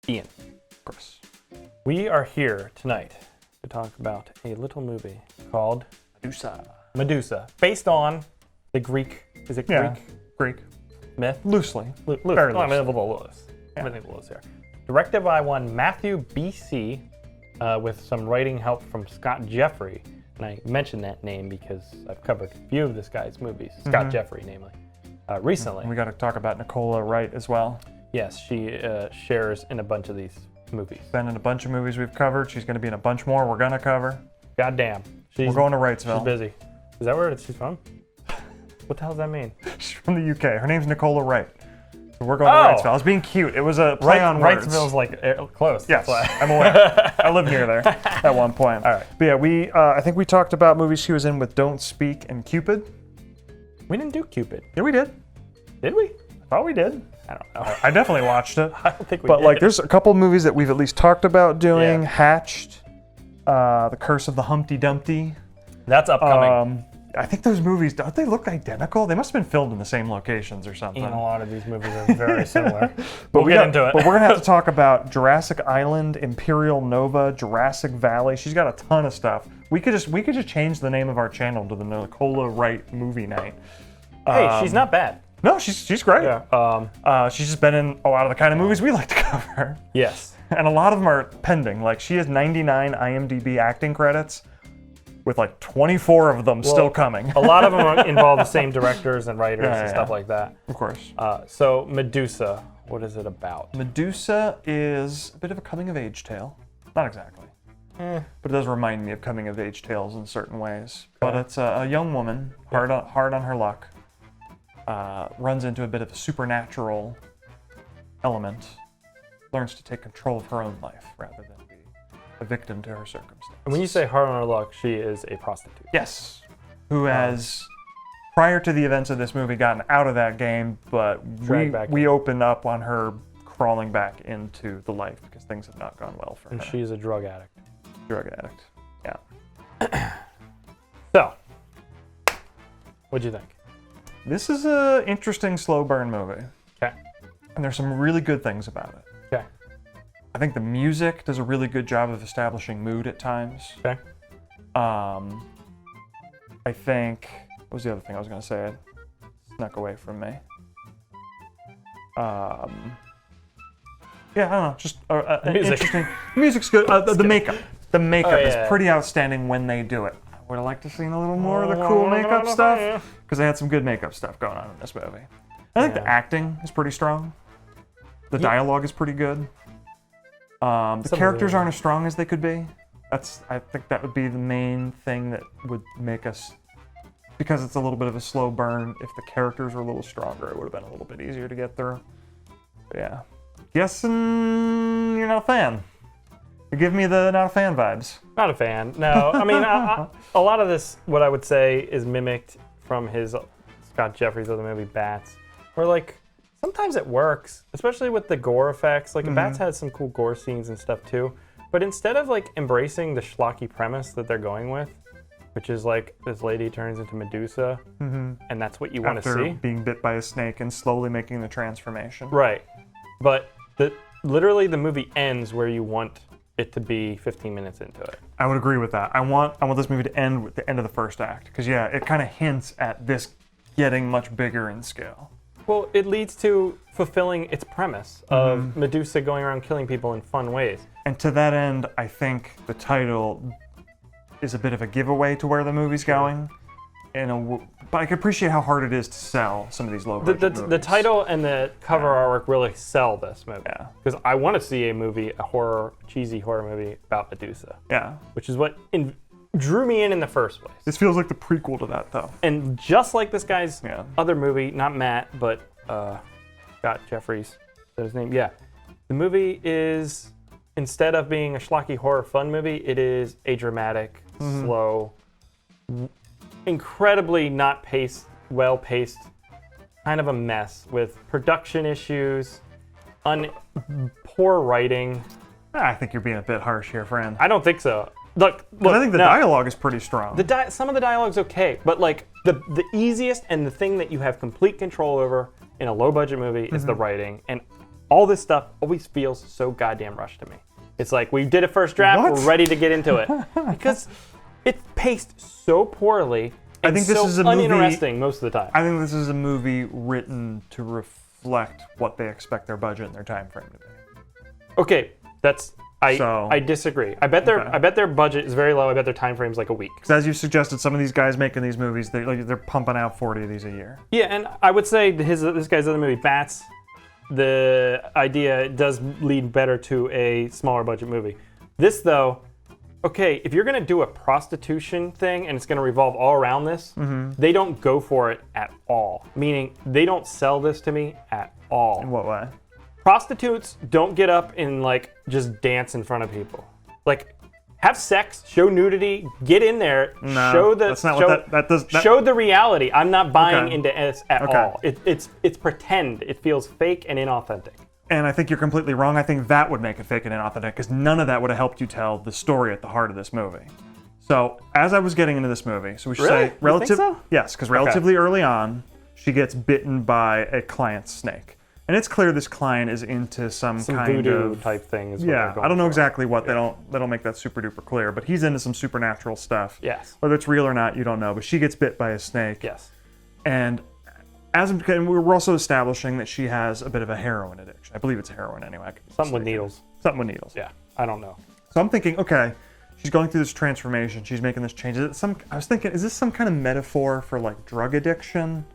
Ian. Chris. We are here tonight to talk about a little movie called Medusa, based on the Greek, is it Greek? Yeah, Greek. Myth? Loosely. Very loosely. a little loose. Yeah. Everything loose here. Directed by one Matthew B.C., with some writing help from Scott Jeffrey. And I mentioned that name because I've covered a few of this guy's movies, Scott Jeffrey, namely, recently. And we got to talk about Nicola Wright as well. Yes, she shares in a bunch of these movies. Been in a bunch of movies we've covered. She's going to be in a bunch more we're going to cover. Goddamn. We're going to Wrightsville. She's busy. Is that where she's from? What the hell does that mean? She's from the UK. Her name's Nicola Wright. So we're going to Wrightsville. I was being cute. It was a play on words. Wrightsville's like close. Yes, I'm aware. I lived near there at one point. All right. But yeah, I think we talked about movies she was in with Don't Speak and Cupid. We didn't do Cupid. Yeah, we did. Did we? I thought we did. I don't know. I definitely watched it. I don't think we But did. like, there's a couple movies that we've at least talked about doing. Yeah. Hatched, The Curse of the Humpty Dumpty. That's upcoming. I think those movies, don't they look identical? They must have been filmed in the same locations or something. And a lot of these movies are very similar. But we'll get into it. But we're going to have to talk about Jurassic Island, Imperial Nova, Jurassic Valley. She's got a ton of stuff. We could just change the name of our channel to the Nicola Wright Movie Night. Hey, she's not bad. No, she's great. Yeah. She's just been in a lot of the kind of movies we like to cover. Yes. And a lot of them are pending. Like, she has 99 IMDb acting credits, with like 24 of them still coming. A lot of them involve the same directors and writers and stuff like that. Of course. So Medusa, what is it about? Medusa is a bit of a coming-of-age tale. Not exactly. But it does remind me of coming-of-age tales in certain ways. But it's a young woman, hard on her luck, runs into a bit of a supernatural element, learns to take control of her own life rather than be a victim to her circumstances. And when you say hard on her luck, she is a prostitute. Yes. Who has, prior to the events of this movie, gotten out of that game, but we open up on her crawling back into the life because things have not gone well for her. And she's a drug addict. Drug addict. Yeah. So, what'd you think? This is an interesting slow burn movie. Okay. And there's some really good things about it. Okay. I think the music does a really good job of establishing mood at times. Okay. I think, what was the other thing I was going to say? It snuck away from me. Yeah, I don't know. Just Music. interesting. Music's good. The makeup. The makeup is yeah. pretty outstanding when they do it. I would have liked to see a little more of the cool makeup stuff, because they had some good makeup stuff going on in this movie. I think the acting is pretty strong. The dialogue is pretty good. The characters aren't as strong as they could be. I think that would be the main thing that would make us, because it's a little bit of a slow burn, if the characters were a little stronger, it would have been a little bit easier to get through. But yeah. Guessing you're not a fan. You give me the not a fan vibes. Not a fan. No, I mean, a lot of this, what I would say, is mimicked from his Scott Jeffrey's other movie, Bats, where like sometimes it works, especially with the gore effects. Like Bats has some cool gore scenes and stuff too, but instead of like embracing the schlocky premise that they're going with, which is like this lady turns into Medusa, and that's what you want to see. After being bit by a snake and slowly making the transformation. Right, but literally the movie ends where you want it to be 15 minutes into it. I would agree with that. I want this movie to end with the end of the first act, because yeah, it kind of hints at this getting much bigger in scale. Well, it leads to fulfilling its premise of Medusa going around killing people in fun ways. And to that end, I think the title is a bit of a giveaway to where the movie's going. But I can appreciate how hard it is to sell some of these low-budget movies. The title and the cover artwork really sell this movie. Yeah. Because I want to see a cheesy horror movie about Medusa. Yeah. Which is what drew me in the first place. This feels like the prequel to that, though. And just like this guy's other movie, not Matt, but Scott Jeffries, is that his name? Yeah. The movie is, instead of being a schlocky horror fun movie, it is a dramatic, slow, incredibly not well-paced, kind of a mess with production issues, poor writing. I think you're being a bit harsh here, friend. I don't think so. Look, I think the dialogue is pretty strong. Some of the dialogue's okay, but like the easiest and the thing that you have complete control over in a low-budget movie is the writing. And All this stuff always feels so goddamn rushed to me. It's like, we did a first draft, What? we're ready to get into it. Because it's paced so poorly and I think this so is a movie- uninteresting most of the time. I think this is a movie written to reflect what they expect their budget and their time frame to be. Okay, I disagree. I bet their budget is very low. I bet their time frame's like a week. Because as you suggested, some of these guys making these movies, they're pumping out 40 of these a year. Yeah, and I would say this guy's other movie, Bats, the idea does lead better to a smaller budget movie. This, though, okay, if you're going to do a prostitution thing and it's going to revolve all around this, they don't go for it at all. Meaning, they don't sell this to me at all. In what way? Prostitutes don't get up and like just dance in front of people. Like, have sex, show nudity, get in there, No, show the that's not show, what that does. show the reality. I'm not buying Okay. into it at Okay. all. It's pretend. It feels fake and inauthentic. And I think you're completely wrong. I think that would make it fake and inauthentic because none of that would have helped you tell the story at the heart of this movie. So as I was getting into this movie, so we should Really? say You think so? yes, because relatively early on, she gets bitten by a client's snake. And it's clear this client is into some kind voodoo of type thing. Is what yeah. they're going I don't know for. exactly what they don't make that super duper clear, but he's into some supernatural stuff. Yes. Whether it's real or not, you don't know. But she gets bit by a snake. Yes. And and we're also establishing that she has a bit of a heroin addiction. I believe it's heroin anyway. I could be Something with mistaken. needles. Something with needles. Yeah. I don't know. So I'm thinking, okay, she's going through this transformation. She's making this change. I was thinking, is this some kind of metaphor for like drug addiction?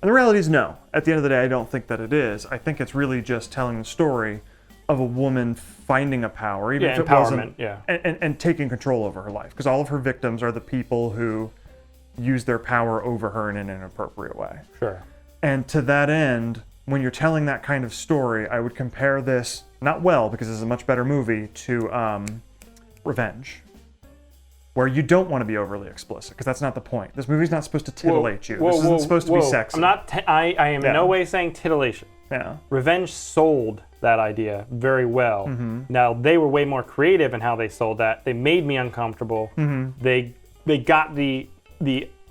And the reality is no. At the end of the day, I don't think that it is. I think it's really just telling the story of a woman finding a power, even if it wasn't, and taking control over her life. Because all of her victims are the people who use their power over her in an inappropriate way. Sure. And to that end, when you're telling that kind of story, I would compare this, not well, because this is a much better movie, to Revenge, where you don't want to be overly explicit, because that's not the point. This movie's not supposed to titillate you. This isn't supposed to be sexy. I'm not. I am in no way saying titillation. Yeah. Revenge sold that idea very well. Mm-hmm. Now, they were way more creative in how they sold that. They made me uncomfortable. Mm-hmm. They got the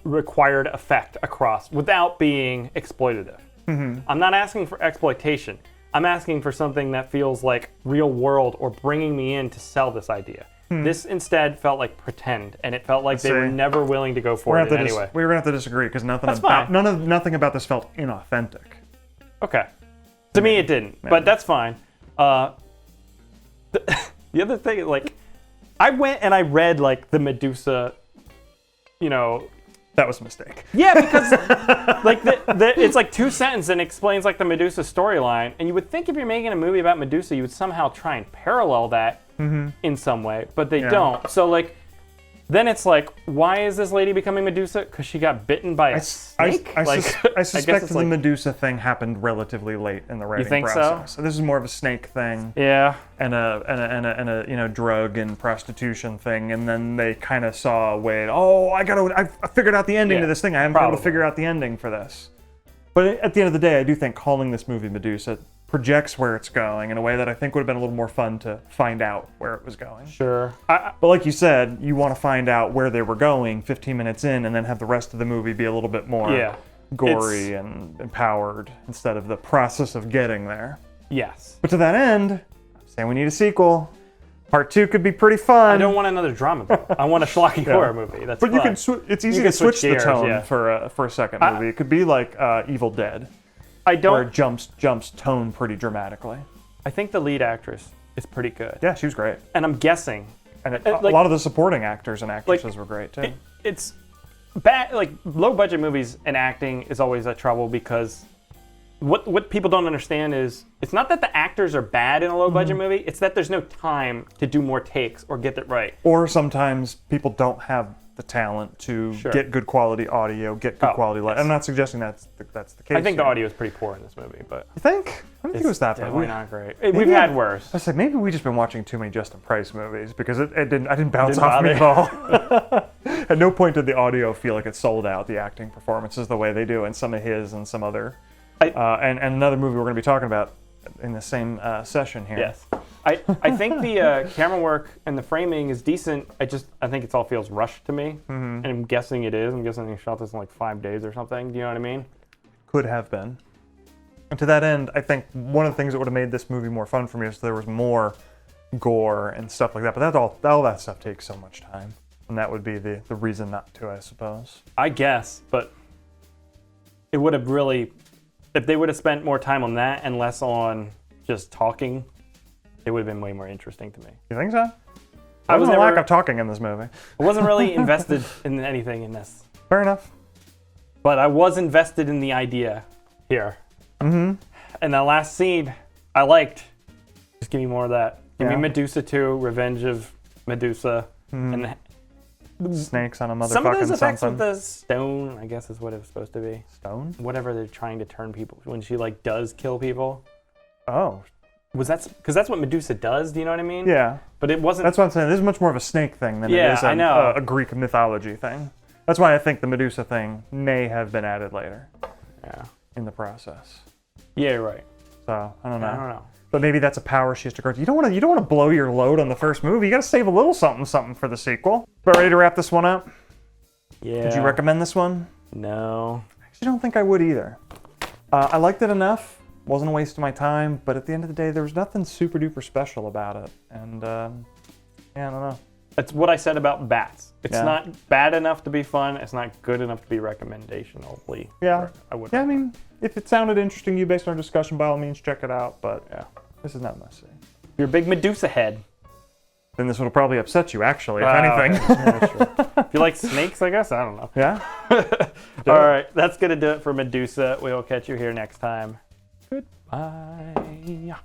required effect across without being exploitative. Mm-hmm. I'm not asking for exploitation. I'm asking for something that feels like real world or bringing me in to sell this idea. This instead felt like pretend, and it felt like they were never willing to go for it in any way. We're gonna have to disagree because nothing about this felt inauthentic. Okay. To me, it didn't, but that's fine. The other thing, like, I went and I read, like, the Medusa, That was a mistake. Yeah, because, like, it's like 2 sentences and explains, like, the Medusa storyline, and you would think if you're making a movie about Medusa, you would somehow try and parallel that in some way, but they don't. So, like, then it's like, why is this lady becoming Medusa? Because she got bitten by a snake? I suspect the like, Medusa thing happened relatively late in the writing think so? process. So this is more of a snake thing. Yeah. And a drug and prostitution thing, and then they kind of saw a way. I figured out the ending to this thing. I haven't been able to figure out the ending for this. But at the end of the day, I do think calling this movie Medusa projects where it's going in a way that I think would have been a little more fun to find out where it was going. Sure. But like you said, you want to find out where they were going 15 minutes in, and then have the rest of the movie be a little bit more gory and empowered instead of the process of getting there. Yes. But to that end, I'm saying we need a sequel. Part 2 could be pretty fun. I don't want another drama movie. I want a schlocky horror movie. That's But fun. you can it's easy to switch the gears, tone for a second movie. It could be like Evil Dead, where it jumps tone pretty dramatically. I think the lead actress is pretty good. Yeah, she was great. And I'm guessing. And a lot of the supporting actors and actresses were great too. It's bad. Like, low budget movies and acting is always a trouble because what people don't understand is it's not that the actors are bad in a low budget movie. It's that there's no time to do more takes or get it right. Or sometimes people don't have the talent to get good quality audio, get good quality light. I'm not suggesting that's the case. I think the audio is pretty poor in this movie, but you think? I don't think it was that bad. Definitely not great. We've had worse. I said maybe we just been watching too many Justin Price movies because I didn't bounce off me at all. At no point did the audio feel like it sold out the acting performances the way they do in some of his and some other and another movie we're going to be talking about in the same session here. Yes. I think the camera work and the framing is decent. I think it all feels rushed to me. And I'm guessing it is. I'm guessing they shot this in like 5 days or something. Do you know what I mean? Could have been. And to that end, I think one of the things that would have made this movie more fun for me is if there was more gore and stuff like that. But all that stuff takes so much time. And that would be the reason not to, I suppose. I guess, but it would have really, if they would have spent more time on that and less on just talking, it would have been way more interesting to me. You think so? I was There's a never, lack of talking in this movie. I wasn't really invested in anything in this. Fair enough. But I was invested in the idea here. Mm-hmm. And that last scene, I liked. Just give me more of that. Give me Yeah. Medusa 2, Revenge of Medusa. Mm. And Snakes on a motherfucking some of those effects something. with the stone, I guess is what it was supposed to be. Stone? Whatever they're trying to turn people, when she like does kill people. Oh. Was that, because that's what Medusa does, do you know what I mean? Yeah. But it wasn't. That's what I'm saying. This is much more of a snake thing than it is I know. a Greek mythology thing. That's why I think the Medusa thing may have been added later Yeah. in the process. Yeah, you're right. So, I don't know. I don't know. But maybe that's a power she has to grow. You don't want to blow your load on the first movie. You got to save a little something for the sequel. But ready to wrap this one up? Yeah. Would you recommend this one? No. I actually don't think I would either. I liked it enough. Wasn't a waste of my time. But at the end of the day, there was nothing super duper special about it. And yeah, I don't know. That's what I said about Bats. It's Yeah. not bad enough to be fun. It's not good enough to be recommendationally. Yeah. I would. Yeah, I mean, if it sounded interesting to you based on our discussion, by all means, check it out. But Yeah. this is not must see. You're a big Medusa head. Then this will probably upset you, actually, if Wow. anything. Yeah, sure. If you like snakes, I guess. I don't know. Yeah? All right. That's going to do it for Medusa. We'll catch you here next time. Goodbye.